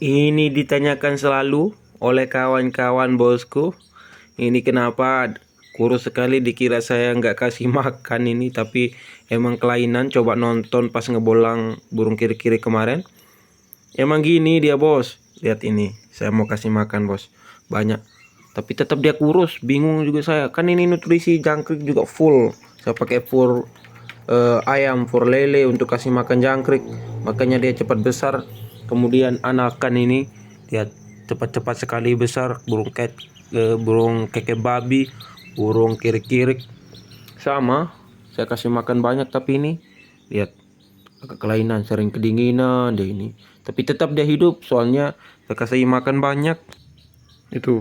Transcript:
Ini ditanyakan selalu oleh kawan-kawan bosku. Ini kenapa kurus sekali, dikira saya nggak kasih makan ini, tapi emang kelainan. Coba nonton pas ngebolang burung kiri-kiri kemarin. Emang gini dia bos. Lihat ini, saya mau kasih makan bos. Banyak. Tapi tetap dia kurus, bingung juga saya. Kan ini nutrisi jangkrik juga full. Saya pakai full ayam, full lele untuk kasih makan jangkrik. Makanya dia cepat besar. Kemudian anakan ini lihat cepat-cepat sekali besar. Burung keke babi, burung kirik-kirik sama. Saya kasih makan banyak, tapi ini lihat agak kelainan, sering kedinginan dia ini. Tapi tetap dia hidup, soalnya saya kasih makan banyak. Itu.